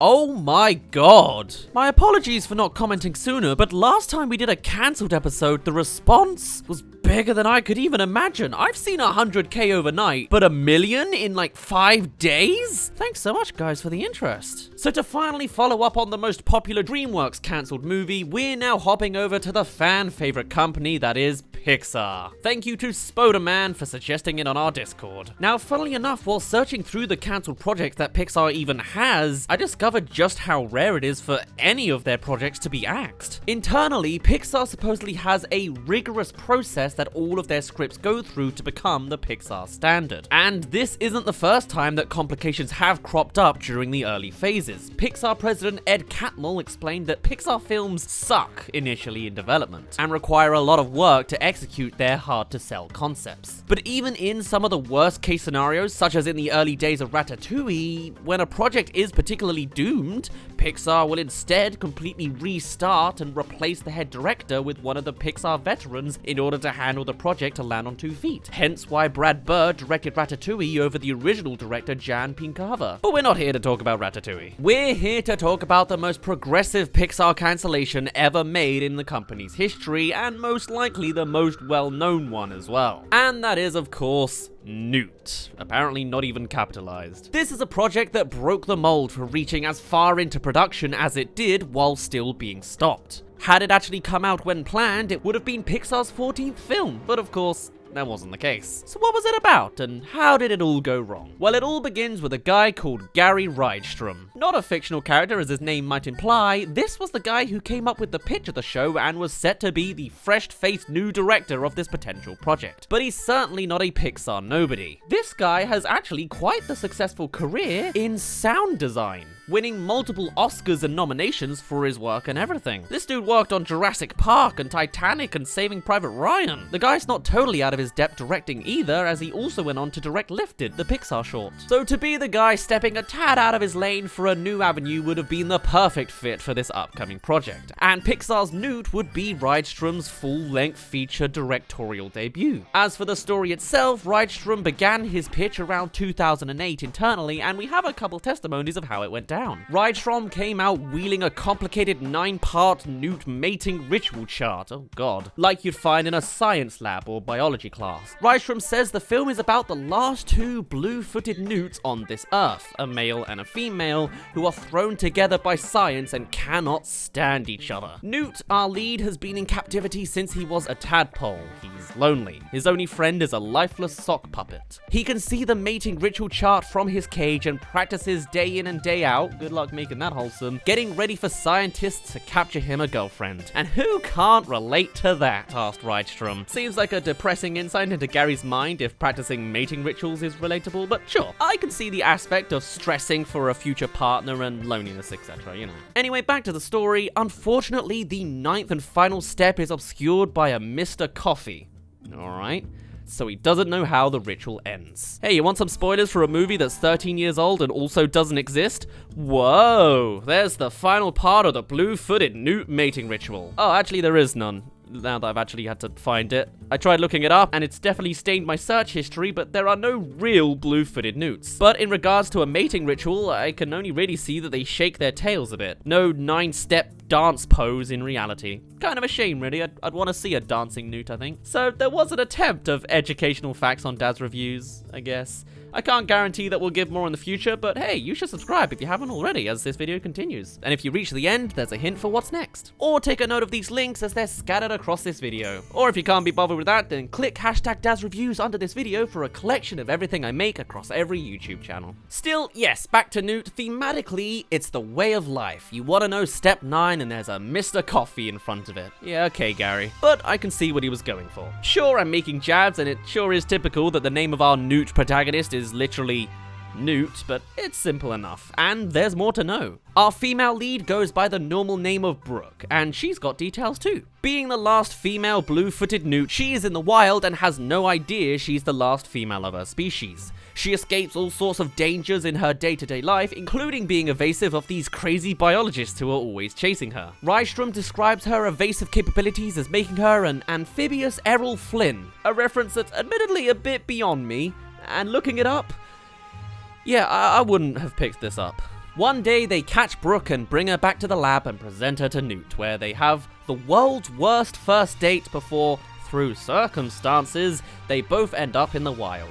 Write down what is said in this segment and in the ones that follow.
Oh my god. My apologies for not commenting sooner, but last time we did a cancelled episode, the response was bigger than I could even imagine. I've seen 100k overnight, but 1 million in like 5 days? Thanks so much guys for the interest. So to finally follow up on the most popular DreamWorks cancelled movie, we're now hopping over to the fan favorite company that is Pixar. Thank you to Spoderman for suggesting it on our Discord. Now, funnily enough, while searching through the cancelled projects that Pixar even has, I discovered just how rare it is for any of their projects to be axed. Internally, Pixar supposedly has a rigorous process that all of their scripts go through to become the Pixar standard. And this isn't the first time that complications have cropped up during the early phases. Pixar president Ed Catmull explained that Pixar films suck initially in development and require a lot of work to execute their hard-to-sell concepts. But even in some of the worst-case scenarios, such as in the early days of Ratatouille, when a project is particularly doomed, Pixar will instead completely restart and replace the head director with one of the Pixar veterans in order to handle the project to land on 2 feet. Hence why Brad Bird directed Ratatouille over the original director Jan Pinkava. But we're not here to talk about Ratatouille. We're here to talk about the most progressive Pixar cancellation ever made in the company's history, and most likely the most well-known one as well. And that is, of course, Newt. Apparently not even capitalized. This is a project that broke the mold for reaching as far into production as it did while still being stopped. Had it actually come out when planned, it would have been Pixar's 14th film, but of course, that wasn't the case. So what was it about, and how did it all go wrong? Well, it all begins with a guy called Gary Rydstrom. Not a fictional character as his name might imply, this was the guy who came up with the pitch of the show and was set to be the fresh-faced new director of this potential project. But he's certainly not a Pixar nobody. This guy has actually quite the successful career in sound design, winning multiple Oscars and nominations for his work and everything. This dude worked on Jurassic Park and Titanic and Saving Private Ryan. The guy's not totally out of his depth directing either, as he also went on to direct Lifted, the Pixar short. So to be the guy stepping a tad out of his lane for a new avenue would have been the perfect fit for this upcoming project. And Pixar's Newt would be Rydstrom's full-length feature directorial debut. As for the story itself, Rydstrom began his pitch around 2008 internally, and we have a couple testimonies of how it went down. Rydstrom came out wheeling a complicated 9-part Newt mating ritual chart, oh god, like you'd find in a science lab or biology class. Rydstrom says the film is about the last 2 blue-footed newts on this earth, a male and a female, who are thrown together by science and cannot stand each other. Newt, our lead, has been in captivity since he was a tadpole. He's lonely. His only friend is a lifeless sock puppet. He can see the mating ritual chart from his cage and practices day in and day out, good luck making that wholesome, getting ready for scientists to capture him a girlfriend. And who can't relate to that, asked Rydstrom. Seems like a depressing insight into Gary's mind if practicing mating rituals is relatable, but sure, I can see the aspect of stressing for a future partner and loneliness, etc., you know. Anyway, back to the story. Unfortunately, the 9th and final step is obscured by a Mr. Coffee. Alright. So he doesn't know how the ritual ends. Hey, you want some spoilers for a movie that's 13 years old and also doesn't exist? Whoa, there's the final part of the blue-footed newt mating ritual. Oh, actually there is none, now that I've actually had to find it. I tried looking it up, and it's definitely stained my search history, but there are no real blue-footed newts. But in regards to a mating ritual, I can only really see that they shake their tails a bit. No 9-step dance pose in reality. Kind of a shame, really. I'd want to see a dancing newt, I think. So there was an attempt of educational facts on DazzReviews, I guess. I can't guarantee that we'll give more in the future, but hey, you should subscribe if you haven't already as this video continues. And if you reach the end, there's a hint for what's next. Or take a note of these links as they're scattered across this video. Or if you can't be bothered with that, then click hashtag DazzReviews under this video for a collection of everything I make across every YouTube channel. Still, yes, back to Newt. Thematically, it's the way of life. You want to know step 9 and there's a Mr. Coffee in front of it. Yeah, okay, Gary. But I can see what he was going for. Sure, I'm making jabs, and it sure is typical that the name of our Newt protagonist is literally Newt, but it's simple enough, and there's more to know. Our female lead goes by the normal name of Brooke, and she's got details too. Being the last female blue-footed newt, she is in the wild and has no idea she's the last female of her species. She escapes all sorts of dangers in her day-to-day life, including being evasive of these crazy biologists who are always chasing her. Rydstrom describes her evasive capabilities as making her an amphibious Errol Flynn, a reference that's admittedly a bit beyond me, and looking it up, yeah, I wouldn't have picked this up. One day they catch Brooke and bring her back to the lab and present her to Newt, where they have the world's worst first date before, through circumstances, they both end up in the wild.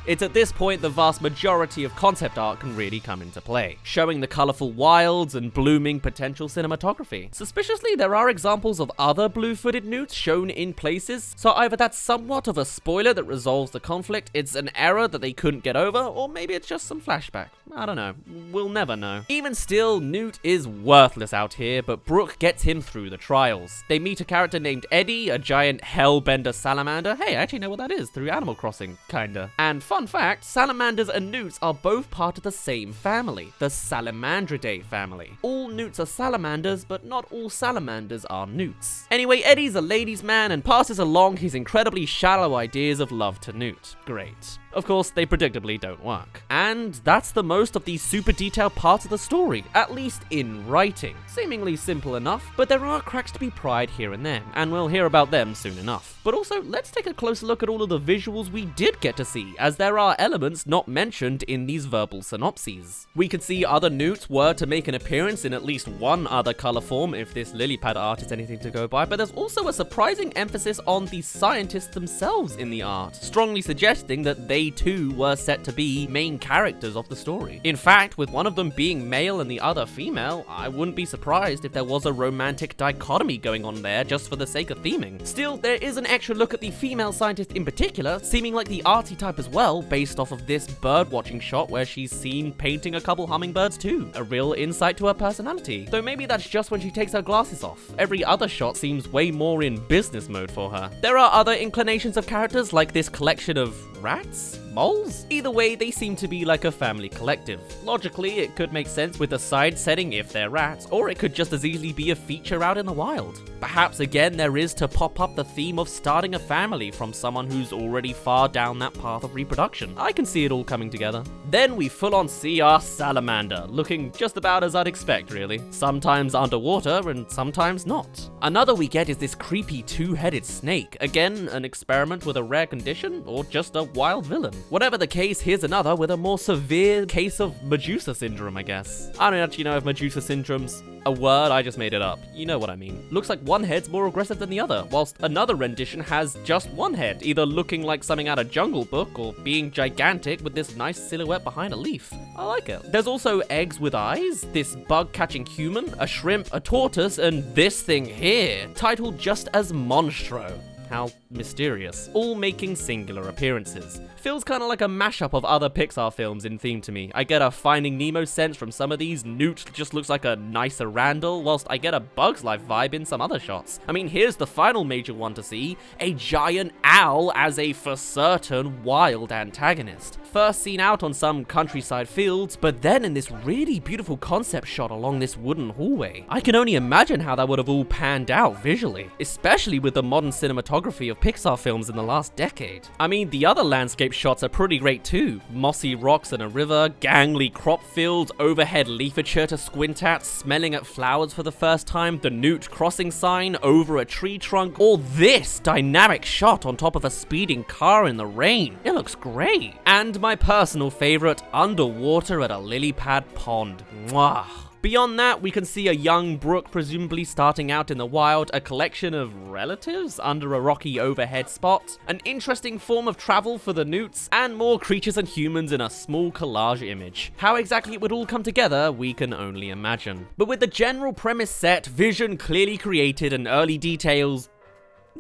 It's at this point the vast majority of concept art can really come into play, showing the colourful wilds and blooming potential cinematography. Suspiciously, there are examples of other blue-footed newts shown in places, so either that's somewhat of a spoiler that resolves the conflict, it's an error that they couldn't get over, or maybe it's just some flashback. I don't know. We'll never know. Even still, Newt is worthless out here, but Brooke gets him through the trials. They meet a character named Eddie, a giant hellbender salamander. Hey, I actually know what that is through Animal Crossing, kinda. And fun fact, salamanders and newts are both part of the same family, the Salamandridae family. All newts are salamanders, but not all salamanders are newts. Anyway, Eddie's a ladies' man and passes along his incredibly shallow ideas of love to Newt. Great. Of course, they predictably don't work. And that's the most of these super detailed parts of the story, at least in writing. Seemingly simple enough, but there are cracks to be pried here and there, and we'll hear about them soon enough. But also, let's take a closer look at all of the visuals we did get to see, as there are elements not mentioned in these verbal synopses. We could see other newts were to make an appearance in at least one other color form, if this lily pad art is anything to go by, but there's also a surprising emphasis on the scientists themselves in the art, strongly suggesting that they too were set to be main characters of the story. In fact, with one of them being male and the other female, I wouldn't be surprised if there was a romantic dichotomy going on there just for the sake of theming. Still, there is an extra look at the female scientist in particular, seeming like the artsy type as well, based off of this bird-watching shot where she's seen painting a couple hummingbirds too. A real insight to her personality. Though maybe that's just when she takes her glasses off. Every other shot seems way more in business mode for her. There are other inclinations of characters, like this collection of rats? Moles? Either way, they seem to be like a family collective. Logically, it could make sense with a side setting if they're rats, or it could just as easily be a feature out in the wild. Perhaps again there is to pop up the theme of starting a family from someone who's already far down that path of reproduction. I can see it all coming together. Then we full on see our salamander, looking just about as I'd expect really. Sometimes underwater and sometimes not. Another we get is this creepy two-headed snake. Again, an experiment with a rare condition, or just a wild villain. Whatever the case, here's another with a more severe case of Medusa syndrome, I guess. I don't actually know if Medusa syndrome's a word, I just made it up. You know what I mean. Looks like one head's more aggressive than the other, whilst another rendition has just one head, either looking like something out of Jungle Book or being gigantic with this nice silhouette behind a leaf. I like it. There's also eggs with eyes, this bug-catching human, a shrimp, a tortoise, and this thing here, titled just as Monstro. How mysterious. All making singular appearances. Feels kinda like a mashup of other Pixar films in theme to me. I get a Finding Nemo sense from some of these, Newt just looks like a nicer Randall, whilst I get a Bug's Life vibe in some other shots. I mean, here's the final major one to see, a giant owl as a for certain wild antagonist. First seen out on some countryside fields, but then in this really beautiful concept shot along this wooden hallway. I can only imagine how that would have all panned out visually, especially with the modern cinematography of Pixar films in the last decade. I mean, the other landscape shots are pretty great too. Mossy rocks and a river, gangly crop fields, overhead leafature to squint at, smelling at flowers for the first time, the Newt crossing sign over a tree trunk, or this dynamic shot on top of a speeding car in the rain. It looks great. And my personal favorite, underwater at a lily pad pond. Mwah. Beyond that, we can see a young Brooke presumably starting out in the wild, a collection of relatives under a rocky overhead spot, an interesting form of travel for the newts, and more creatures and humans in a small collage image. How exactly it would all come together, we can only imagine. But with the general premise set, vision clearly created, and early details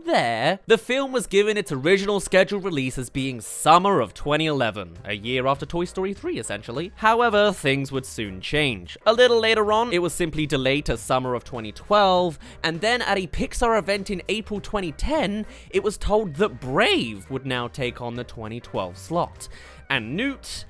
there, the film was given its original scheduled release as being summer of 2011, a year after Toy Story 3 essentially. However, things would soon change. A little later on, it was simply delayed to summer of 2012, and then at a Pixar event in April 2010, it was told that Brave would now take on the 2012 slot. And Newt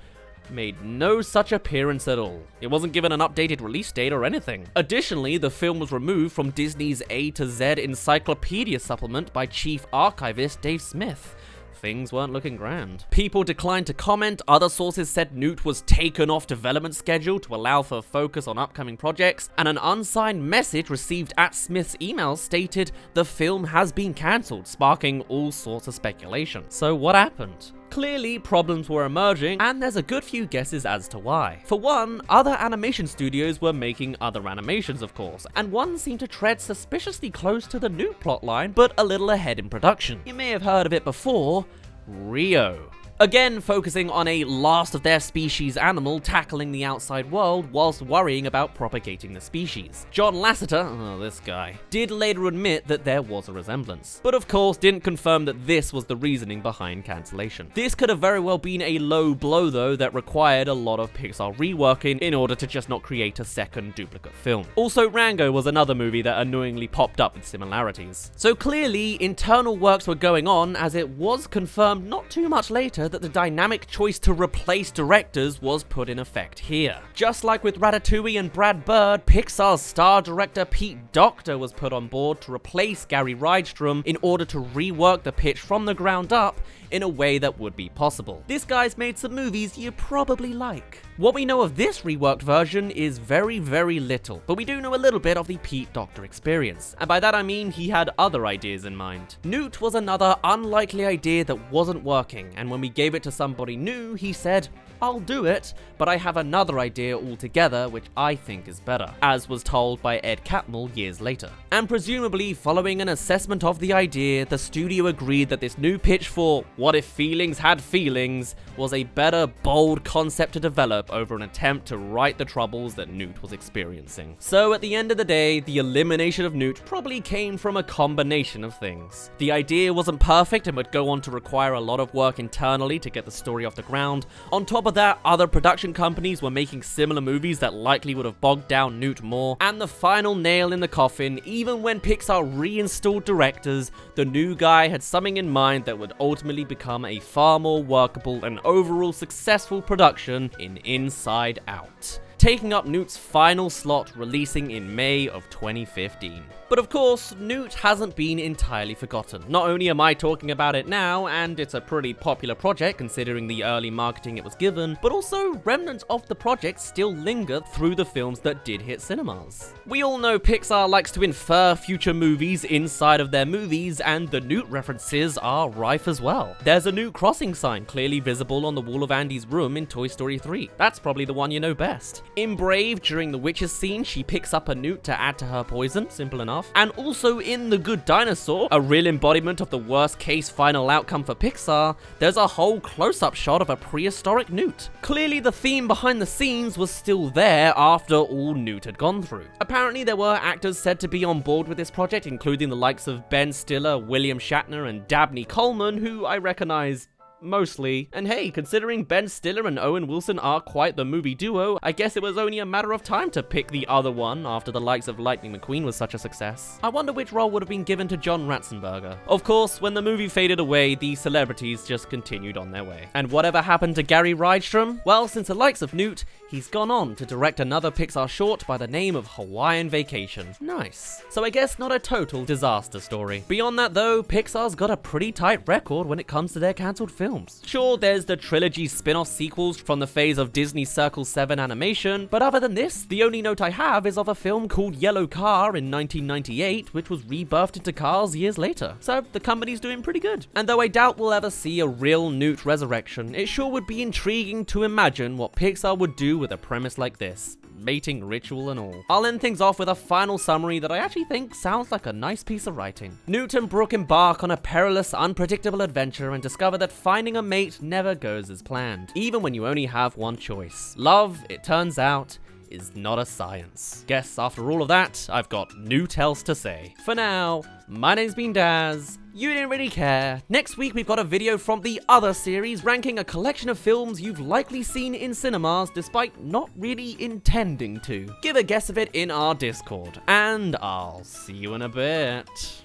made no such appearance at all. It wasn't given an updated release date or anything. Additionally, the film was removed from Disney's A to Z Encyclopedia supplement by Chief Archivist Dave Smith. Things weren't looking grand. People declined to comment, other sources said Newt was taken off development schedule to allow for focus on upcoming projects, and an unsigned message received at Smith's email stated the film has been cancelled, sparking all sorts of speculation. So what happened? Clearly, problems were emerging, and there's a good few guesses as to why. For one, other animation studios were making other animations, of course, and one seemed to tread suspiciously close to the Newt plotline, but a little ahead in production. You may have heard of it before, Rio. Again, focusing on a last of their species animal tackling the outside world whilst worrying about propagating the species. John Lasseter, oh this guy, did later admit that there was a resemblance, but of course didn't confirm that this was the reasoning behind cancellation. This could have very well been a low blow though that required a lot of Pixar reworking in order to just not create a second duplicate film. Also, Rango was another movie that annoyingly popped up with similarities. So clearly, internal works were going on, as it was confirmed not too much later that the dynamic choice to replace directors was put in effect here. Just like with Ratatouille and Brad Bird, Pixar's star director Pete Docter was put on board to replace Gary Rydstrom in order to rework the pitch from the ground up in a way that would be possible. This guy's made some movies you probably like. What we know of this reworked version is very, very little, but we do know a little bit of the Pete Docter experience, and by that I mean he had other ideas in mind. Newt was another unlikely idea that wasn't working, and when we gave it to somebody new, he said, "I'll do it, but I have another idea altogether which I think is better," as was told by Ed Catmull years later. And presumably, following an assessment of the idea, the studio agreed that this new pitch for "What if feelings had feelings" was a better, bold concept to develop over an attempt to right the troubles that Newt was experiencing. So at the end of the day, the elimination of Newt probably came from a combination of things. The idea wasn't perfect and would go on to require a lot of work internally to get the story off the ground. On top of that, other production companies were making similar movies that likely would have bogged down Newt more. And the final nail in the coffin, even when Pixar reinstalled directors, the new guy had something in mind that would ultimately become a far more workable and overall successful production in Inside Out, taking up Newt's final slot, releasing in May of 2015. But of course, Newt hasn't been entirely forgotten. Not only am I talking about it now, and it's a pretty popular project considering the early marketing it was given, but also remnants of the project still linger through the films that did hit cinemas. We all know Pixar likes to infer future movies inside of their movies, and the Newt references are rife as well. There's a Newt crossing sign clearly visible on the wall of Andy's room in Toy Story 3. That's probably the one you know best. In Brave, during the witches scene, she picks up a Newt to add to her poison, simple enough. And also in The Good Dinosaur, a real embodiment of the worst case final outcome for Pixar, there's a whole close-up shot of a prehistoric Newt. Clearly the theme behind the scenes was still there after all Newt had gone through. Apparently there were actors said to be on board with this project, including the likes of Ben Stiller, William Shatner, and Dabney Coleman, who I recognize mostly. And hey, considering Ben Stiller and Owen Wilson are quite the movie duo, I guess it was only a matter of time to pick the other one after the likes of Lightning McQueen was such a success. I wonder which role would have been given to John Ratzenberger. Of course, when the movie faded away, the celebrities just continued on their way. And whatever happened to Gary Rydstrom? Well, since the likes of Newt, he's gone on to direct another Pixar short by the name of Hawaiian Vacation. Nice. So I guess not a total disaster story. Beyond that though, Pixar's got a pretty tight record when it comes to their cancelled films. Sure, there's the trilogy spin-off sequels from the phase of Disney's Circle 7 animation, but other than this, the only note I have is of a film called Yellow Car in 1998, which was rebirthed into Cars years later. So the company's doing pretty good. And though I doubt we'll ever see a real Newt resurrection, it sure would be intriguing to imagine what Pixar would do with a premise like this. Mating ritual and all. I'll end things off with a final summary that I actually think sounds like a nice piece of writing. Newt and Brooke embark on a perilous, unpredictable adventure and discover that finding a mate never goes as planned, even when you only have one choice. Love, it turns out, is not a science. Guess after all of that, I've got Newt else to say. For now, my name's been Daz. You didn't really care. Next week we've got a video from the other series ranking a collection of films you've likely seen in cinemas despite not really intending to. Give a guess of it in our Discord, and I'll see you in a bit.